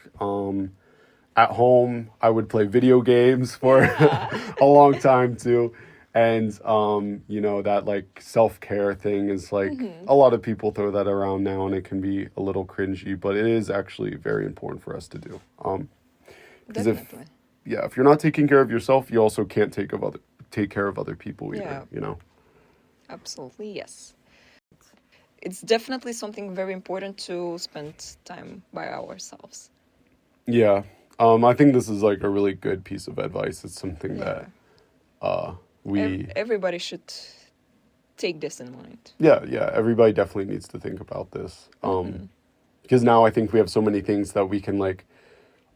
At home, I would play video games for a long time too. And, that like self-care thing is like a lot of people throw that around now, and it can be a little cringy, but it is actually very important for us to do. Because Definitely. if you're not taking care of yourself, you also can't take care of other people either, Absolutely, yes. It's definitely something very important to spend time by ourselves. Yeah. I think this is like a really good piece of advice. It's something that everybody should take this in mind. Yeah, everybody definitely needs to think about this. Because now I think we have so many things that we can like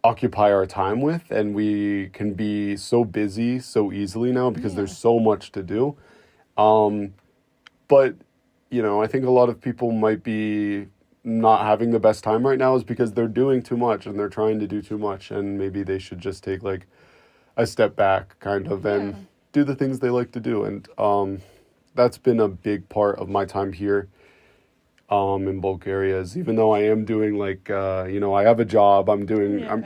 occupy our time with, and we can be so busy so easily now because there's so much to do. But, I think a lot of people might be not having the best time right now is because they're doing too much and they're trying to do too much, and maybe they should just take like a step back kind of and do the things they like to do. And that's been a big part of my time here in Bulgaria, is even though I am doing like I have a job, I'm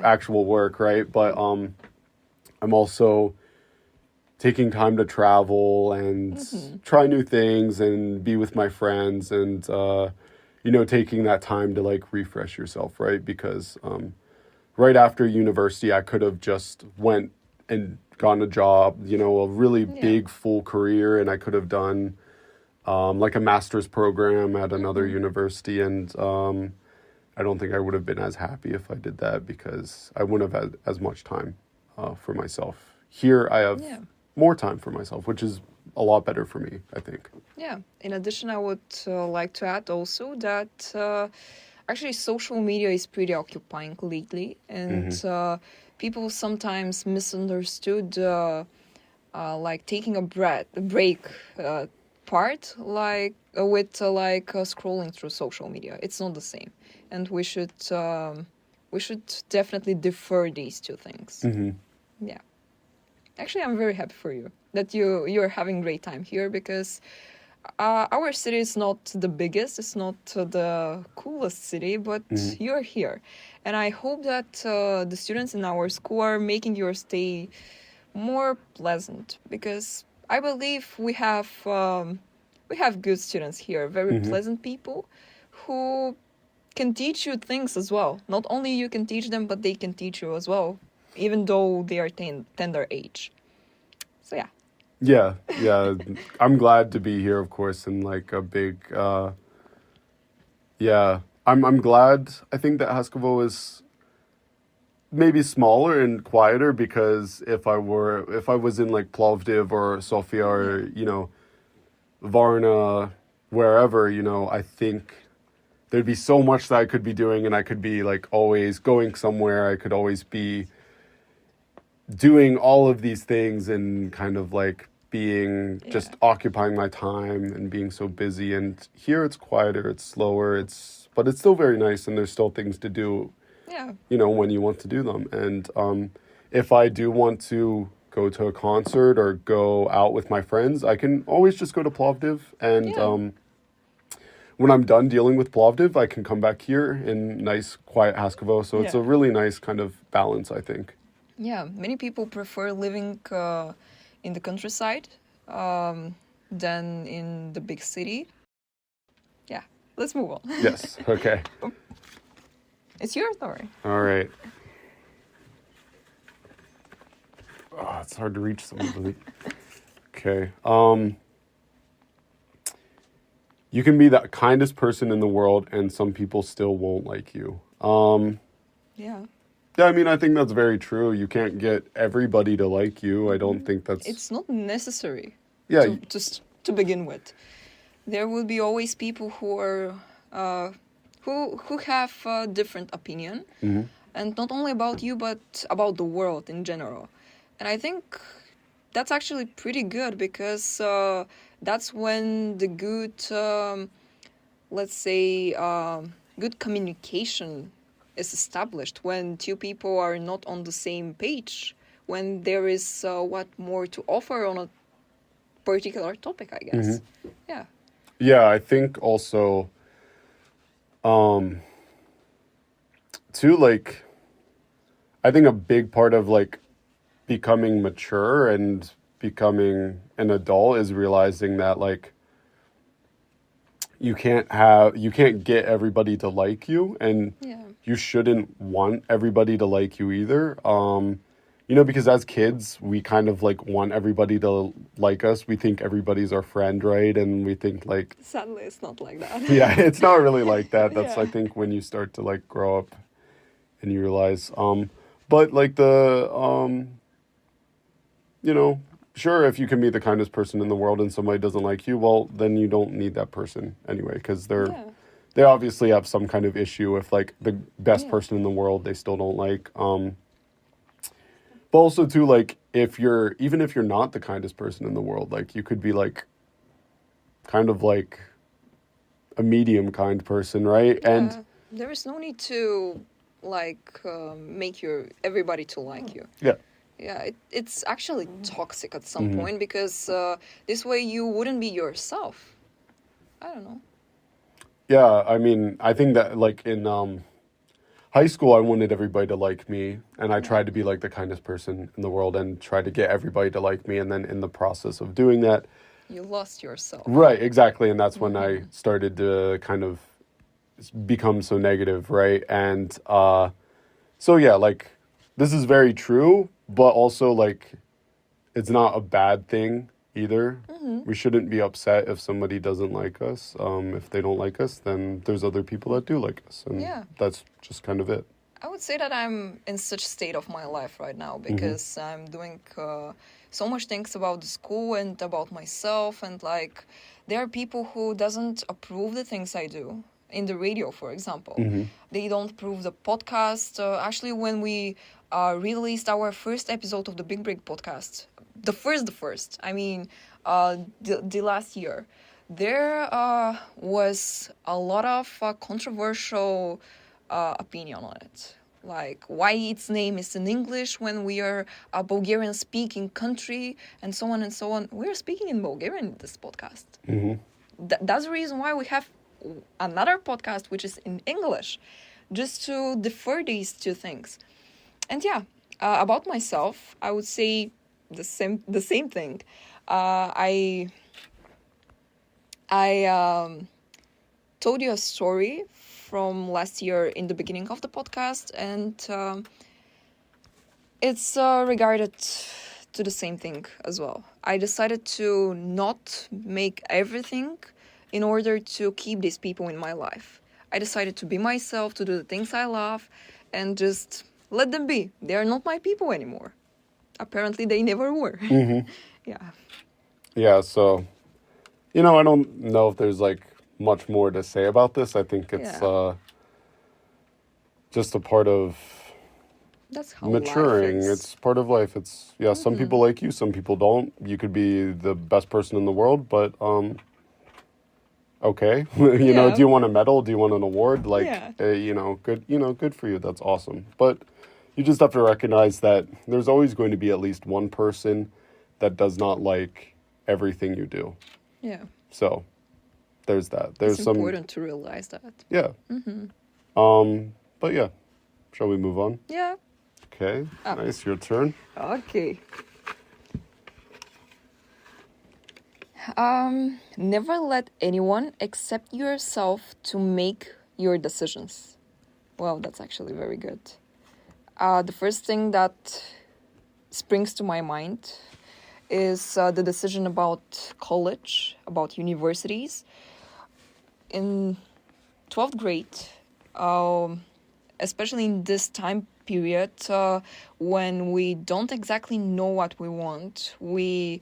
actual work, right? But I'm also taking time to travel and try new things and be with my friends, and taking that time to like refresh yourself, right? Because right after university, I could have just went and gotten a job, a really big full career, and I could have done like a master's program at another university, and I don't think I would have been as happy if I did that because I wouldn't have had as much time for myself. Here I have more time for myself, which is a lot better for me, I think. Yeah. In addition, I would like to add also that actually social media is pretty occupying lately, and people sometimes misunderstood like taking a break part, like scrolling through social media. It's not the same, and we should definitely defer these two things. Yeah. Actually, I'm very happy for you that you're having great time here, because our city is not the biggest, it's not the coolest city, but you're here, and I hope that the students in our school are making your stay more pleasant, because I believe we have good students here, very pleasant people who can teach you things as well. Not only you can teach them, but they can teach you as well, even though they are tender age. So yeah. Yeah. I'm glad to be here, of course, and like a big, yeah. I'm glad. I think that Haskovo is maybe smaller and quieter, because if I was in like Plovdiv or Sofia or, Varna, wherever, I think there'd be so much that I could be doing, and I could be like always going somewhere. I could always be doing all of these things and kind of like being just occupying my time and being so busy. And here it's quieter, it's slower, but it's still very nice, and there's still things to do. Yeah. When you want to do them. And if I do want to go to a concert or go out with my friends, I can always just go to Plovdiv. And when I'm done dealing with Plovdiv, I can come back here in nice, quiet Haskovo. So it's a really nice kind of balance, I think. Yeah, many people prefer living in the countryside than in the big city. Yeah, let's move on. Yes, okay. It's your story. All right. Oh, it's hard to reach somebody. Okay. You can be the kindest person in the world, and some people still won't like you. Yeah. Yeah, I mean, I think that's very true. You can't get everybody to like you. I don't think that's... It's not necessary. Yeah. To begin with, there will be always people who are who have a different opinion, and not only about you, but about the world in general. And I think that's actually pretty good, because that's when the good, let's say, good communication is established, when two people are not on the same page, when there is what more to offer on a particular topic, I guess. Yeah. Yeah, I think also, too, like, I think a big part of, like, becoming mature and becoming an adult is realizing that, like, you can't get everybody to like you, and you shouldn't want everybody to like you either. Because as kids, we kind of like want everybody to like us. We think everybody's our friend, right? And we think like... Sadly, it's not like that. Yeah, it's not really like that. That's, I think, when you start to like grow up and you realize, but like sure, if you can be the kindest person in the world and somebody doesn't like you, well, then you don't need that person anyway, because they obviously have some kind of issue. If like the best person in the world they still don't like. But also too, like, even if you're not the kindest person in the world, like, you could be like kind of like a medium kind person, right? Yeah. And there is no need to like make everybody to like you. Yeah. Yeah, it's actually toxic at some point, because this way you wouldn't be yourself. I don't know. Yeah, I mean, I think that like in high school, I wanted everybody to like me, and I tried to be like the kindest person in the world and tried to get everybody to like me. And then in the process of doing that, you lost yourself. Right, exactly. And that's when I started to kind of become so negative, right? And so yeah, like, this is very true, but also like, it's not a bad thing either. We shouldn't be upset if somebody doesn't like us. If they don't like us, then there's other people that do like us, and that's just kind of it. I would say that I'm in such state of my life right now because I'm doing so much things about the school and about myself, and like there are people who doesn't approve the things I do in the radio, for example. They don't approve the podcast. Actually, when we released our first episode of the Big Break podcast, the first, I mean, the last year, there was a lot of controversial opinion on it. Like why its name is in English when we are a Bulgarian speaking country and so on and so on. We're speaking in Bulgarian in this podcast. That's the reason why we have another podcast which is in English, just to defer these two things. And yeah, about myself, I would say the same thing. I told you a story from last year in the beginning of the podcast, and it's regarded to the same thing as well. I decided to not make everything in order to keep these people in my life. I decided to be myself, to do the things I love, and just let them be. They are not my people anymore. Apparently, they never were. Yeah. Yeah, so, I don't know if there's, like, much more to say about this. I think it's just a part of That's how maturing. life is. It's part of life. It's, some people like you, some people don't. You could be the best person in the world, but, okay. Do you want a medal? Do you want an award? Like, good for you. That's awesome. But you just have to recognize that there's always going to be at least one person that does not like everything you do. Yeah. So there's that. There's it's important to realize that. Yeah. But yeah, shall we move on? Yeah. Okay. Nice. Your turn. Okay. Never let anyone except yourself to make your decisions. Well, that's actually very good. The first thing that springs to my mind is the decision about college, about universities. In 12th grade, especially in this time period, when we don't exactly know what we want, we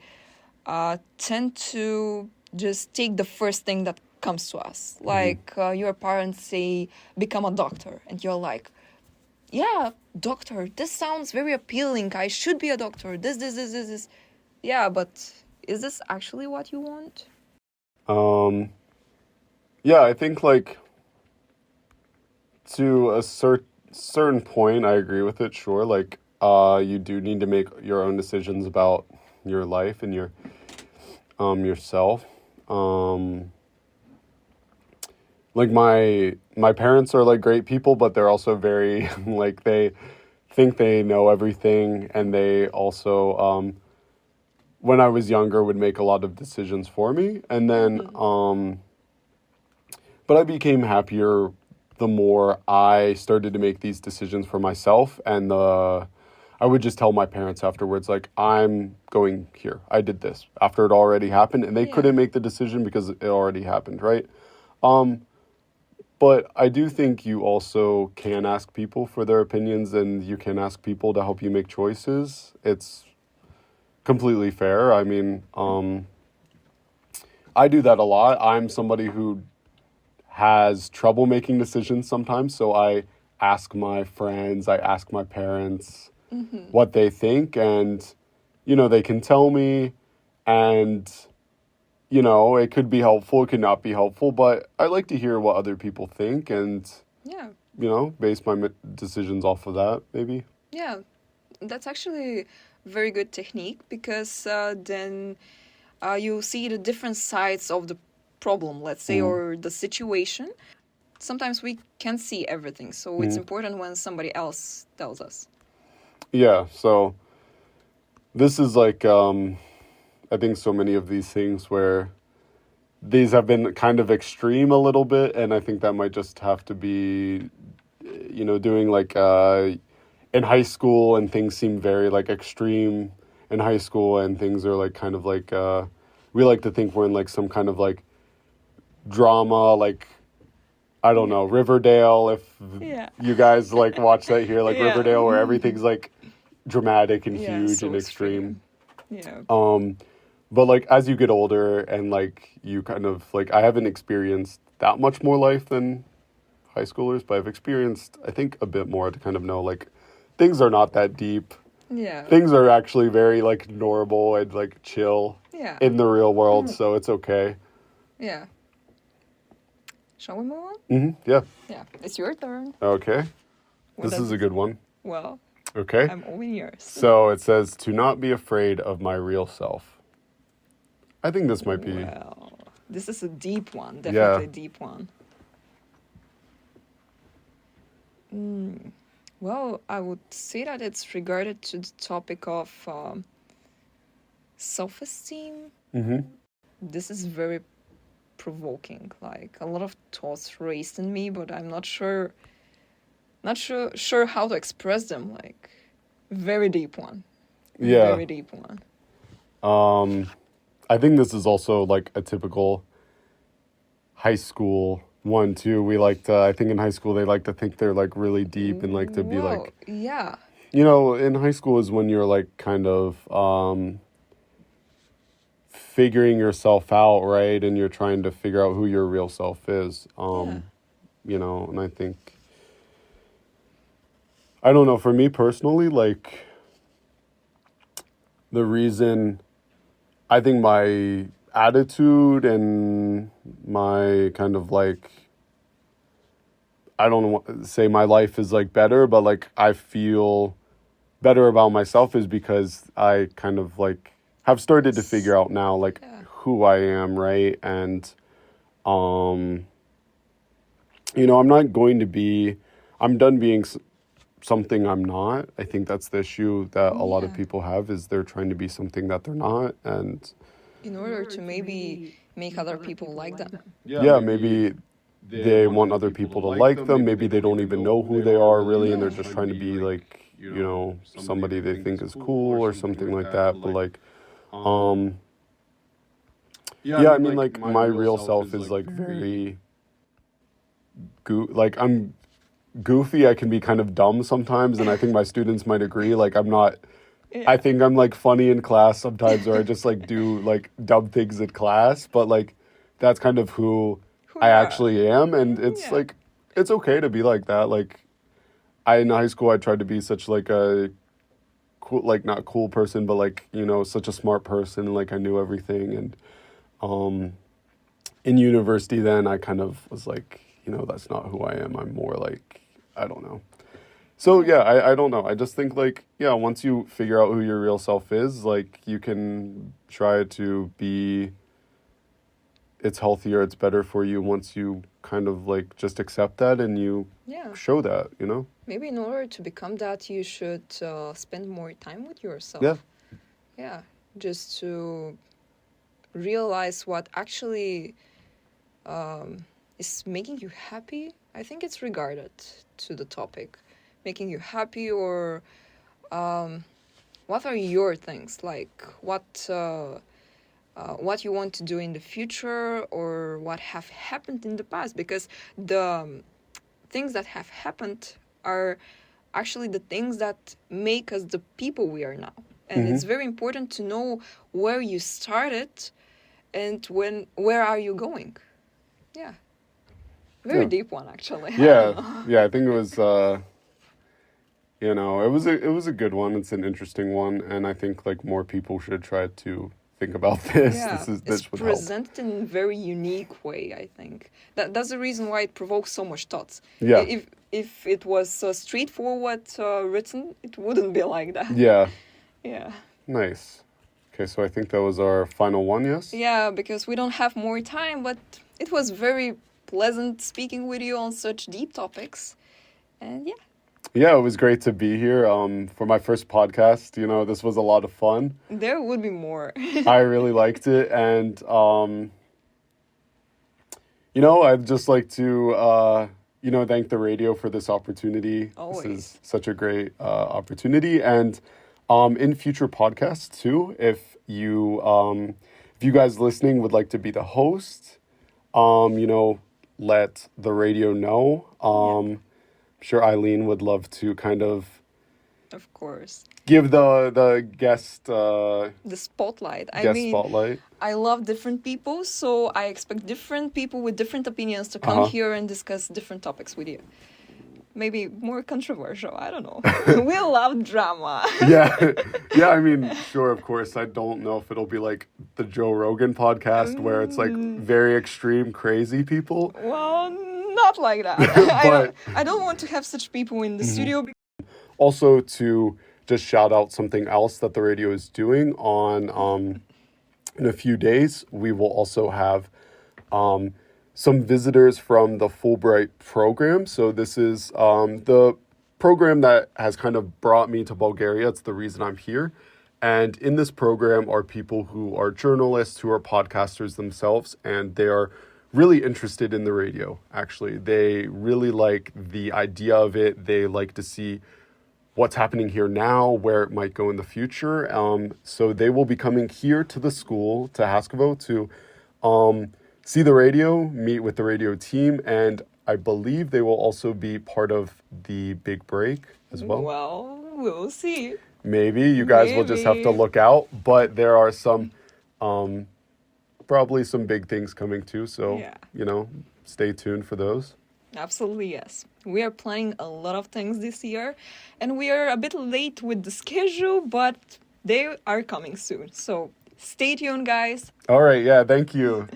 tend to just take the first thing that comes to us. Like your parents say, become a doctor. And you're like, yeah, doctor, this sounds very appealing. I should be a doctor. This. Yeah, but is this actually what you want? Yeah, I think like to a certain point, I agree with it. Sure. Like, you do need to make your own decisions about your life and your, yourself. Like my parents are like great people, but they're also very like they think they know everything, and they also when I was younger would make a lot of decisions for me, and then but I became happier the more I started to make these decisions for myself, and I would just tell my parents afterwards, like, I'm going here. I did this after it already happened, and they couldn't make the decision because it already happened, right? But I do think you also can ask people for their opinions, and you can ask people to help you make choices. It's completely fair. I mean, I do that a lot. I'm somebody who has trouble making decisions sometimes, so I ask my friends, I ask my parents what they think, and, they can tell me, and, it could be helpful, it could not be helpful, but I like to hear what other people think, and, base my decisions off of that, maybe. Yeah, that's actually a very good technique, because then you see the different sides of the problem, let's say, or the situation. Sometimes we can't see everything, so it's important when somebody else tells us. Yeah, so this is like, I think so many of these things where these have been kind of extreme a little bit, and I think that might just have to be, doing like in high school, and things seem very like extreme in high school, and things are like kind of like, we like to think we're in like some kind of like drama, like, I don't know, Riverdale, if Yeah. you guys like watch that here, like Yeah. Riverdale, where everything's like dramatic and Yeah, huge so and extreme. Yeah. But like as you get older and like you kind of like, I haven't experienced that much more life than high schoolers, but I've experienced, I think, a bit more to kind of know like things are not that deep. Yeah. Things are actually very like normal and like chill Yeah. in the real world, so it's okay. Yeah. Shall we move on? Yeah. Yeah. It's your turn. Okay. What This does is a it- good one. Well, Okay. I'm all yours. So it says to not be afraid of my real self. I think this might be. Well, this is a deep one. Yeah. Definitely a deep one. Well, I would say that it's regarded to the topic of self-esteem. This is very provoking. Like a lot of thoughts raced in me, but I'm not sure how to express them. Like very deep one. Yeah. Very deep one. I think this is also like a typical high school one too. We like to, I think in high school they like to think they're like really deep and like to be Whoa, like, yeah. you know, in high school is when you're like kind of figuring yourself out, right? And you're trying to figure out who your real self is. Yeah. You know, and I think, I don't know, for me personally, like the reason I think my attitude and my kind of like, I don't know, say my life is like better, but like I feel better about myself is because I kind of like have started to figure out now like Yeah. who I am, right? And you know, I'm not going to be, I'm done being something I'm not. I think that's the issue that a lot of Yeah. people have, is they're trying to be something that they're not. And In order to maybe make other people like them. yeah, maybe they want other people to like them. Maybe they don't even know who they are really, and they're just trying to be like, you know, somebody they think is cool or something like that. But like, yeah, I mean, like my real self is like very like I'm goofy. I can be kind of dumb sometimes, and I think my students might agree. Like I'm not. I think I'm like funny in class sometimes, or I just like do like dumb things in class. But like that's kind of who I you are. actually am, and it's Yeah. like it's okay to be like that. Like I in high school I tried to be such like a cool, like not cool person, but like, you know, such a smart person. Like I knew everything, and in university then I kind of was like, you know, that's not who I am. I'm more like, I don't know. So yeah, I don't know. I just think like, yeah, once you figure out who your real self is, like you can try to be, it's healthier, it's better for you once you kind of like just accept that and you Yeah. show that, you know? Maybe in order to become that, you should spend more time with yourself. Yeah. Yeah. Just to realize what actually is making you happy. I think it's regarded to the topic. Making you happy, or what are your things? Like what you want to do in the future, or what have happened in the past, because the things that have happened are actually the things that make us the people we are now. And it's very important to know where you started and where are you going. Yeah. Very Yeah. deep one, actually. Yeah. Yeah, I think it was you know, it was a good one. It's an interesting one, and I think like more people should try to think about this. Yeah, This it's would help. presented in a very unique way, I think. That's the reason why it provokes so much thoughts. Yeah. If it was straightforward written, it wouldn't be like that. Yeah. Yeah. Nice. Okay, so I think that was our final one, yes? Yeah, because we don't have more time, but it was very pleasant speaking with you on such deep topics. And yeah. Yeah, it was great to be here for my first podcast. You know, this was a lot of fun. There would be more. I really liked it, and you know, I'd just like to you know, thank the radio for this opportunity. Always. This is such a great opportunity, and in future podcasts too, if you guys listening would like to be the host, you know, let the radio know. I'm sure Aylin would love to kind of Of course. give the guest The spotlight. I guest mean, spotlight. I love different people, so I expect different people with different opinions to come here and discuss different topics with you. Maybe more controversial, I don't know. We love drama. Yeah, yeah. I mean, sure, of course. I don't know if it'll be like the Joe Rogan podcast where it's like very extreme, crazy people. Well, not like that. I don't want to have such people in the studio. Also, to just shout out something else that the radio is doing on in a few days, we will also have some visitors from the Fulbright program. So this is the program that has kind of brought me to Bulgaria. It's the reason I'm here. And in this program are people who are journalists, who are podcasters themselves, and they are really interested in the radio, actually. They really like the idea of it. They like to see what's happening here now, where it might go in the future. So they will be coming here to the school, to Haskovo, to see the radio, meet with the radio team, and I believe they will also be part of the big break as well. Well, we'll see. Maybe. You guys will just have to look out, but there are some, probably some big things coming too, so, stay tuned for those. Absolutely, yes. We are planning a lot of things this year, and we are a bit late with the schedule, but they are coming soon. So stay tuned, guys. All right, yeah, thank you.